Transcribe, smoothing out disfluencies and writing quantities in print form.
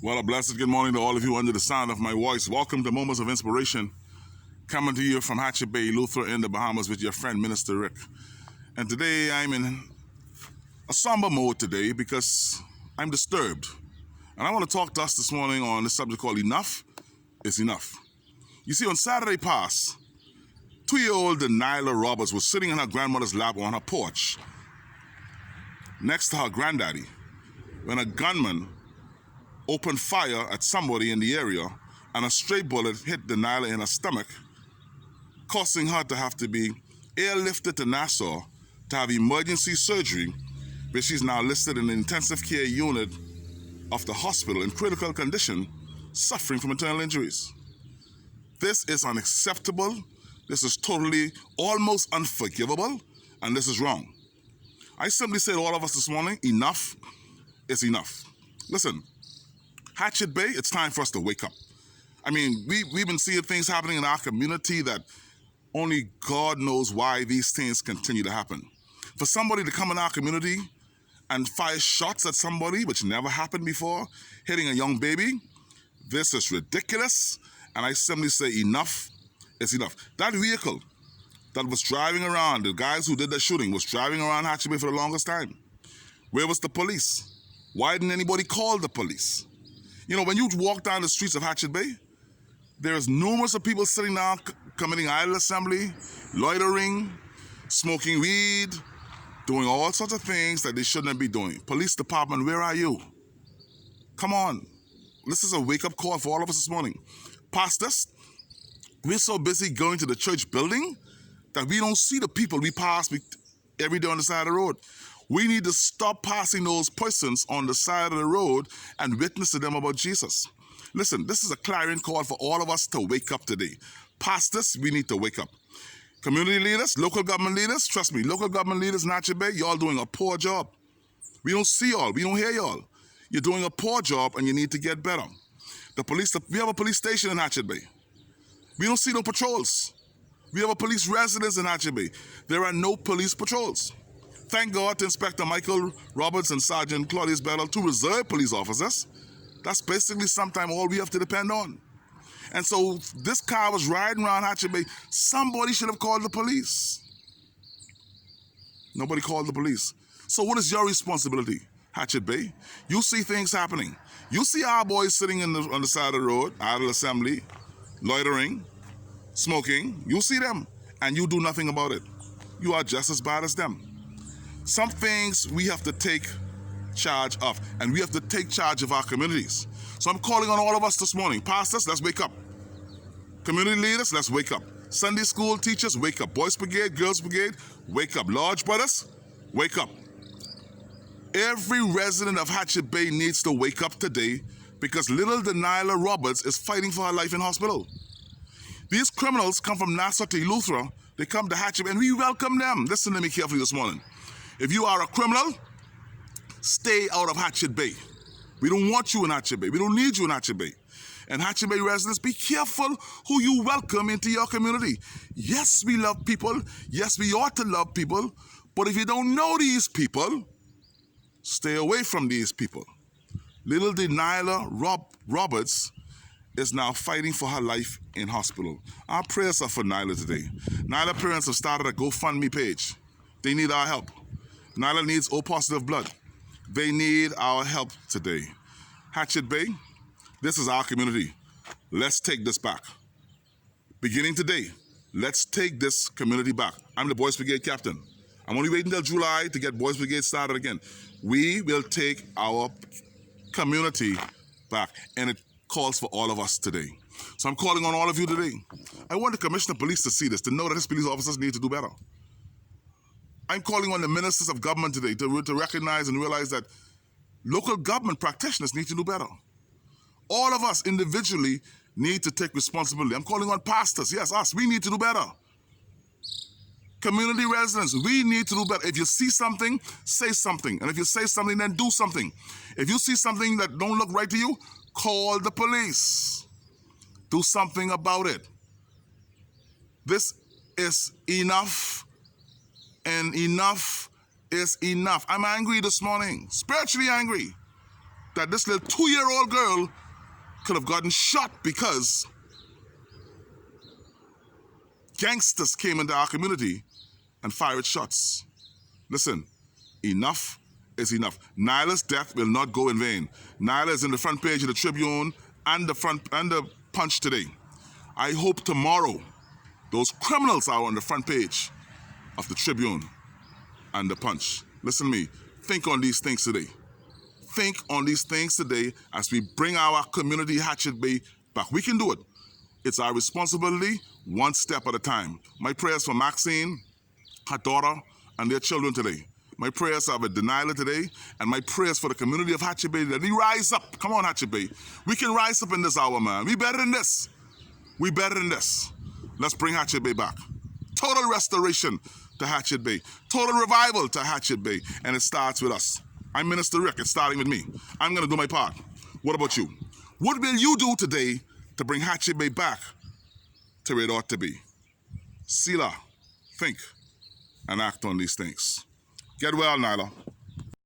Well, a blessed good morning to all of you under the sound of my voice. Welcome to Moments of Inspiration, coming to you from Hatchet Bay, Luther in the Bahamas with your friend, Minister Rick. And today I'm in a somber mode today because I'm disturbed. And I want to talk to us this morning on this subject called Enough is Enough. You see, on Saturday past, 2-year-old Daniela Roberts was sitting in her grandmother's lap on her porch next to her granddaddy when a gunman opened fire at somebody in the area and a stray bullet hit Daniela in her stomach, causing her to have to be airlifted to Nassau to have emergency surgery, where she's now listed in the intensive care unit of the hospital in critical condition, suffering from internal injuries. This is unacceptable. This is totally, almost unforgivable, and this is wrong. I simply say to all of us this morning, enough is enough. Listen, Hatchet Bay, it's time for us to wake up. I mean, we've been seeing things happening in our community that only God knows why these things continue to happen. For somebody to come in our community and fire shots at somebody, which never happened before, hitting a young baby, this is ridiculous. And I simply say enough is enough. That vehicle that was driving around, the guys who did the shooting was driving around Hatchet Bay for the longest time. Where was the police? Why didn't anybody call the police? You know, when you walk down the streets of Hatchet Bay, there's numerous of people sitting down committing idle assembly, loitering, smoking weed, doing all sorts of things that they shouldn't be doing. Police department, where are you? Come on. This is a wake-up call for all of us this morning. Pastors, we're so busy going to the church building that we don't see the people we pass every day on the side of the road. We need to stop passing those persons on the side of the road and witness to them about Jesus. Listen, this is a clarion call for all of us to wake up today. Pastors, we need to wake up. Community leaders, local government leaders, trust me, local government leaders in Hatchet Bay, y'all doing a poor job. We don't see y'all, we don't hear y'all. You're doing a poor job and you need to get better. We have a police station in Hatchet Bay. We don't see no patrols. We have a police residence in Hatchet Bay. There are no police patrols. Thank God to Inspector Michael Roberts and Sergeant Claudius Battle, two reserve police officers. That's basically sometimes all we have to depend on. And so this car was riding around Hatchet Bay. Somebody should have called the police. Nobody called the police. So what is your responsibility, Hatchet Bay? You see things happening. You see our boys sitting on the side of the road, idle assembly, loitering, smoking. You see them, and you do nothing about it. You are just as bad as them. Some things we have to take charge of, and we have to take charge of our communities. So I'm calling on all of us this morning. Pastors, let's wake up. Community leaders, let's wake up. Sunday school teachers, wake up. Boys Brigade, Girls Brigade, wake up. Lodge Brothers, wake up. Every resident of Hatchet Bay needs to wake up today because little Daniela Roberts is fighting for her life in hospital. These criminals come from Nassau to Eleuthera. They come to Hatchet Bay, and we welcome them. Listen to me carefully this morning. If you are a criminal, stay out of Hatchet Bay. We don't want you in Hatchet Bay. We don't need you in Hatchet Bay. And Hatchet Bay residents, be careful who you welcome into your community. Yes, we love people. Yes, we ought to love people. But if you don't know these people, stay away from these people. Little Daniela Roberts is now fighting for her life in hospital. Our prayers are for Nyla today. Nyla parents have started a GoFundMe page. They need our help. Nyla needs O positive blood. They need our help today. Hatchet Bay, this is our community. Let's take this back. Beginning today, let's take this community back. I'm the Boys Brigade captain. I'm only waiting until July to get Boys Brigade started again. We will take our community back, and it calls for all of us today. So I'm calling on all of you today. I want the Commissioner of Police to see this, to know that his police officers need to do better. I'm calling on the ministers of government today to recognize and realize that local government practitioners need to do better. All of us individually need to take responsibility. I'm calling on pastors, yes, us, we need to do better. Community residents, we need to do better. If you see something, say something. And if you say something, then do something. If you see something that don't look right to you, call the police. Do something about it. This is enough. And enough is enough. I'm angry this morning, spiritually angry. that this little 2-year-old girl could have gotten shot because gangsters came into our community and fired shots. Listen, enough is enough. Nyla's death will not go in vain. Nyla is in the front page of the Tribune and the Punch today. I hope tomorrow those criminals are on the front page of the Tribune and the Punch. Listen to me. Think on these things today. Think on these things today as we bring our community Hatchet Bay back. We can do it. It's our responsibility, one step at a time. My prayers for Maxine, her daughter, and their children today. My prayers are with Nyla today, and my prayers for the community of Hatchet Bay that we rise up. Come on, Hatchet Bay. We can rise up in this hour, man. We better than this. We better than this. Let's bring Hatchet Bay back. Total restoration to Hatchet Bay. Total revival to Hatchet Bay. And it starts with us. I'm Minister Rick. It's starting with me. I'm going to do my part. What about you? What will you do today to bring Hatchet Bay back to where it ought to be? Selah, think, and act on these things. Get well, Nyla.